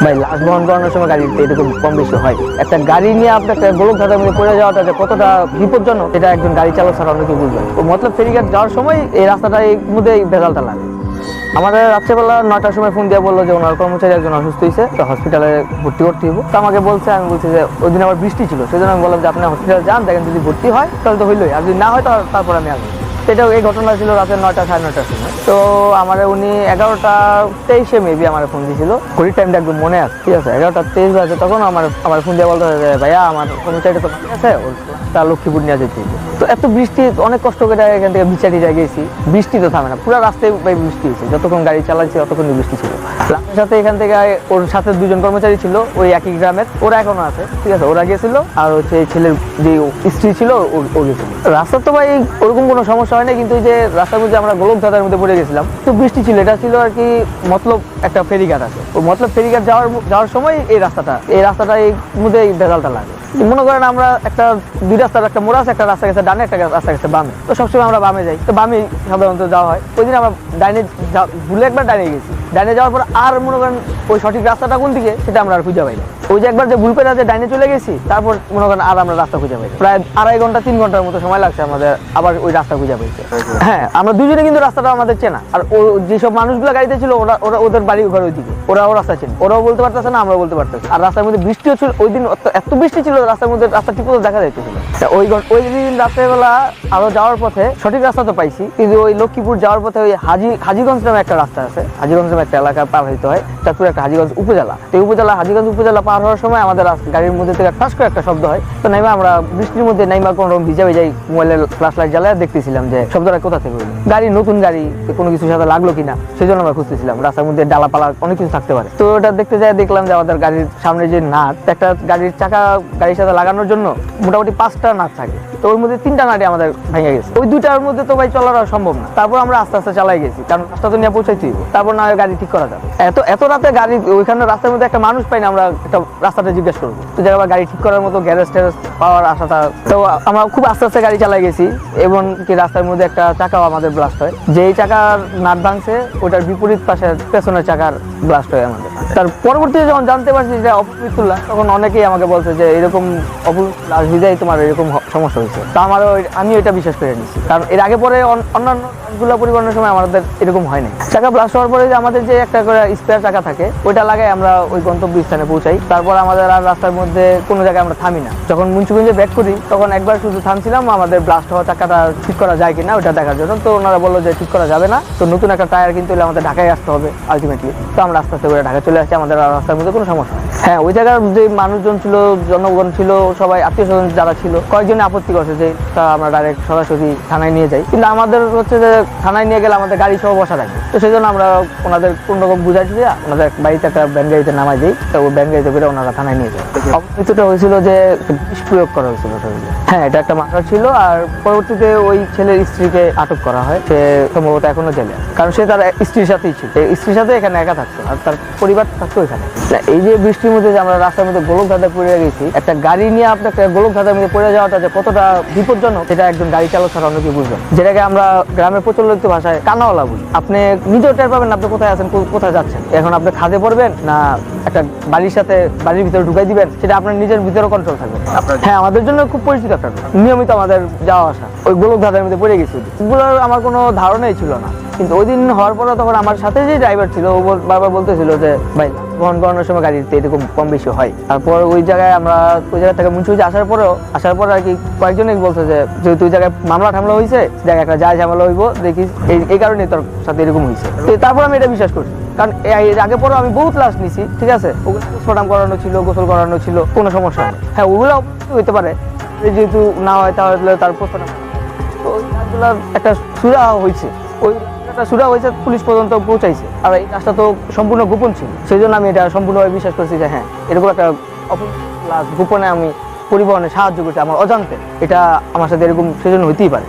ভাই লাশ বহন করানোর সময় গাড়িতে এরকম কম বেশি হয়। একটা গাড়ি নিয়ে আপনার একটা গোলক ধাঁধার মধ্যে পড়ে যাওয়াটা যে কতটা বিপজ্জনক এটা একজন গাড়ি চালক ছাড়া অন্য কেউ বুঝবে। তো মতলব ফেরিঘাট যাওয়ার সময় এই রাস্তাটা এই মধ্যে ভেজালটা লাগে। আমাদের রাত্রেবেলা 9টার সময় ফোন দিয়ে বললো যে ওনার কর্মচারী একজন অসুস্থ হয়েছে, তো হসপিটালে ভর্তি করতে হইব। তো আমাকে বলছে, আমি বলছি যে ওই দিন আবার বৃষ্টি ছিল, সেই জন্য আমি বললাম যে আপনি হসপিটালে যান, দেখেন যদি ভর্তি হয় তাহলে তো হইলোই, আর যদি না হয় তারপর আমি আসবো। এটা এই ঘটনা ছিল রাতের 9টা সাড়ে 9টার সময়। তো আমার উনি 11টা 23 মেবি আমার ফোন দিয়েছিল, ঘড়ির টাইমটা একদম মনে আছে, ঠিক আছে। 11টা 23 বাজে তখন আমার ফোন দিয়ে বলতে যে ভাইয়া আমার কর্মচারীটা তো ঠিক আছে, তার লক্ষ্মীপুর নিয়ে যেতে। তো এত বৃষ্টি, অনেক কষ্ট করে এখান থেকে বিচারি যায় গেছি, বৃষ্টি তো থামে না, পুরো রাস্তায় বৃষ্টি হয়েছে, যতক্ষণ গাড়ি চালাচ্ছি ততক্ষণ বৃষ্টি ছিল। লাস্টের সাথে এখান থেকে ওর সাথে 2জন কর্মচারী ছিল ওই একই গ্রামের, ওরা এখনো আছে, ঠিক আছে, ওরা গেছিল। আর হচ্ছে এই ছেলের যে স্ত্রী ছিল ও গেছিল। রাস্তার তো ভাই ওরকম কোনো সমস্যা হয় না, কিন্তু যে রাস্তার মধ্যে আমরা গোলক ধাঁধার মধ্যে পড়ে গেছিলাম, তো বৃষ্টি ছিল, এটা ছিল আর কি মতলব একটা ফেরিঘাট আছে, ও মতলব ফেরিঘাট যাওয়ার সময় এই রাস্তাটা এই মধ্যে ভেজালটা লাগে। মনে করেন আমরা একটা দুই রাস্তার একটা মোড় আছে, একটা রাস্তা গেছে ডানে, একটা রাস্তা গেছে বামে, তো সবসময় আমরা বামে যাই, তো বামে সাধারণত যাওয়া হয়। ওই দিন আমরা ডাইনে ভুলে একবার ডাইনে গেছি, ডাইনে যাওয়ার পর আর মনে করেন ওই সঠিক রাস্তাটা কোন দিকে সেটা আমরা আর খুঁজে পাই না। ওই যে একবার যে ভুল করে যে ডাইনে চলে গেছি, তারপর মনে করেন আর আমরা রাস্তা খুঁজে পাই, প্রায় 2.5 ঘন্টা 3 ঘন্টার মতো সময় লাগছে আমাদের আবার ওই রাস্তা খুঁজে পাইছে। হ্যাঁ, আমরা দুজনে কিন্তু রাস্তাটা আমাদের চেনা, আর যেসব মানুষগুলো গাড়িতে ছিল ওরা ওদের বাড়ি ঘর ওইদিকে, ওরাও রাস্তা চেনে, ওরাও বলতে পারতেছে না, আমরাও বলতে পারতেছি। আর রাস্তার মধ্যে বৃষ্টিও ছিল ওই দিন, এত বৃষ্টি ছিল রাস্তার মধ্যে, রাস্তা ঠিক মতো দেখা যাইতেছিল। ওই দিন রাত্রেবেলা আরো যাওয়ার পথে সঠিক রাস্তা তো পাইছি, কিন্তু ওই লক্ষ্মীপুর যাওয়ার পথে ওই হাজীগঞ্জ নামে একটা রাস্তা আছে, হাজীগঞ্জ নামে একটা এলাকা পার হইতে হয়, তারপরে একটা হাজীগঞ্জ উপজেলা। তো হাজীগঞ্জ উপজেলা পার হওয়ার সময় আমাদের গাড়ির মধ্যে থেকে ঠাস করে একটা শব্দ হয়। তো নাইমা আমরা বৃষ্টির মধ্যে কোনো রকম ভিজা মোবাইলের ফ্ল্যাশ লাইট জ্বালায় দেখতেছিলাম যে শব্দটা কোথা থেকে হইলো। গাড়ি নতুন গাড়ি, কোনো কিছুর সাথে লাগলো কিনা সেই জন্য আমরা খুঁজতেছিলাম, রাস্তার মধ্যে ডালাপালা অনেক কিছু থাকতে পারে। তো ওটা দেখতে যাই দেখলাম যে আমাদের গাড়ির সামনে যে নাট, একটা গাড়ির চাকা গাড়ির সাথে লাগানোর জন্য মোটামুটি 5টা নাট থাকে, তো ওর মধ্যে 3টা নাটই আমাদের ভেঙে গেছে। ওই 2টার মধ্যে তো ভাই চলার সম্ভব না। তারপর আমরা আস্তে আস্তে চালাই গেছি, কারণ রাস্তা তো নিয়ে পৌঁছাইতে হইব, তারপর না গাড়ি ঠিক করা যাবে। এত রাতে গাড়ি ওইখানে রাস্তার মধ্যে একটা মানুষ পাই না, আমরা একটা রাস্তাটা জিজ্ঞেস করবো, তো যারা গাড়ি ঠিক করার মতো গ্যারেজ ট্যারেজ পাওয়ার আশাটা। তো আমরা খুব আস্তে আস্তে গাড়ি চালাই গেছি, এবং কি রাস্তার মধ্যে একটা চাকাও আমাদের ব্লাস্ট হয়, যেই চাকার নাট ভাঙছে ওটার বিপরীত পাশে পেছনের চাকার ব্লাস্ট হয় আমাদের। তার পরবর্তীতে যখন জানতে পারছি যে অপমৃত্যুল্লাহ, তখন অনেকেই আমাকে বলছে যে এরকম লাশ ভিজাই তোমার এরকম সমস্যা হয়েছে। তা আমি এটা বিশ্বাস করে নিচ্ছি, কারণ এর আগে পরে অন্যান্য গুলা পরিবহনের সময় আমাদের এরকম হয়নি। চাকা ব্লাস্ট হওয়ার পরে যে আমাদের যে একটা করে স্পেয়ার চাকা থাকে, ওইটা লাগাই আমরা ওই গন্তব্য স্থানে পৌঁছাই। তারপর আমাদের আর রাস্তার মধ্যে কোনো জায়গায় আমরা থামি না। যখন মুন্সিগঞ্জে ব্যাক করি তখন একবার শুধু থামছিলাম আমাদের ব্লাস্ট হওয়া চাকাটা ঠিক করা যায় কিনা ওটা দেখার জন্য। তো ওনারা বললো যে ঠিক করা যাবে না, তো নতুন একটা টায়ার কিনতে হলে আমাদের ঢাকায় আসতে হবে আলটিমেটলি। তো আমরা আস্তে আস্তে করে ঢাকা চলে আসছি, আমাদের রাস্তার মধ্যে কোনো সমস্যা নেই। হ্যাঁ, ওই জায়গার যে মানুষজন ছিল, জনগণ ছিল, সবাই আত্মীয় স্বজন যারা ছিল, কয়েকজনে আপত্তি করছে যে তা আমরা ডাইরেক্ট সরাসরি থানায় নিয়ে যাই, কিন্তু আমাদের হচ্ছে যে থানায় নিয়ে গেলে আমাদের গাড়ি সহ বসা থাকবে। তো সেই জন্য আমরা ওনাদের কোন রকম বুঝাইছি যে ওনাদের বাড়িতে একটা ব্যান গাড়িতে নামাই দিই, তো ওই ব্যান গাড়িতে করে ওনারা থানায় নিয়ে যায়। অপমৃত্যুটা হয়েছিল যে বিষ প্রয়োগ করা হয়েছিল। হ্যাঁ, এটা একটা মার্ডার ছিল, আর পরবর্তীতে ওই ছেলের স্ত্রীকে আটক করা হয়, সে সম্ভবত এখনো জেলে, কারণ সে তার স্ত্রীর সাথেই ছিল, স্ত্রীর সাথে এখানে একা থাকতো, আর তার পরিবার থাকতো এখানে। এই যে বৃষ্টির মধ্যে যে আমরা রাস্তার মধ্যে গোলক ধাঁধায় পড়ে গেছি, একটা গাড়ি নিয়ে আপনার গোলক ধাঁধার মধ্যে পড়ে যাওয়াটা যে কতটা বিপজ্জনক সেটা একজন গাড়ি চালক ছাড়া অন্য কেউ বুঝবেন, যেটাকে আমরা গ্রামের প্রচলিত ভাষায় কানাওয়ালা বলি। আপনি নিজেও টের পাবেন আপনি কোথায় আছেন, কোথায় যাচ্ছেন। এখন আপনি খাদে পড়বেন না একটা বাড়ির ভিতরে ঢুকাই দিবেন, সেটা আপনার নিজের ভিতরে কন্ট্রোল থাকবে। হ্যাঁ, আমাদের জন্য খুব পরিচিত একটা নিয়মিত আমাদের যাওয়া আসা ওই গোলক ধাঁধার মধ্যে পড়ে গেছি। এগুলোর আমার কোনো ধারণাই ছিল না, কিন্তু ওই দিন হওয়ার পরে তখন আমার সাথে যে ড্রাইভার ছিল ও বারবার বলতেছিল যে ভাই বহন করানোর সময় গাড়িতে এরকম কম বেশি হয়। তারপর ওই জায়গায় আমরা ওই জায়গা থেকে মুন্সিগঞ্জে আসার পর আর কি কয়েকজনেই বলছে যে যেহেতু ওই জায়গায় মামলা ঠামলা হয়েছে, জায়গায় একটা যায় ঝামেলা হইব, দেখিস এই কারণে তোর সাথে এরকম হয়েছে। তো তারপর আমি এটা বিশ্বাস করছি, কারণ এর আগে পরেও আমি বহুত লাশ নিছি, ঠিক আছে, ওগুলো পোস্টমর্টম করানো ছিল, গোসল করানো ছিল, কোনো সমস্যা নেই। হ্যাঁ, ওগুলো হইতে পারে, যেহেতু না হয় তাহলে তার পোস্টমর্টম, তো ওই কাজগুলোর একটা সুরাহা হয়েছে, পুলিশ পর্যন্ত পৌঁছাইছে। আর এই কাজটা তো সম্পূর্ণ গোপন ছিল, সেই জন্য আমি এটা সম্পূর্ণভাবে বিশ্বাস করছি যে হ্যাঁ, এরকম একটা গোপনে আমি পরিবহনে সাহায্য করছি আমার অজান্তে, এটা আমার সাথে এরকম সেজন্য হইতেই পারে।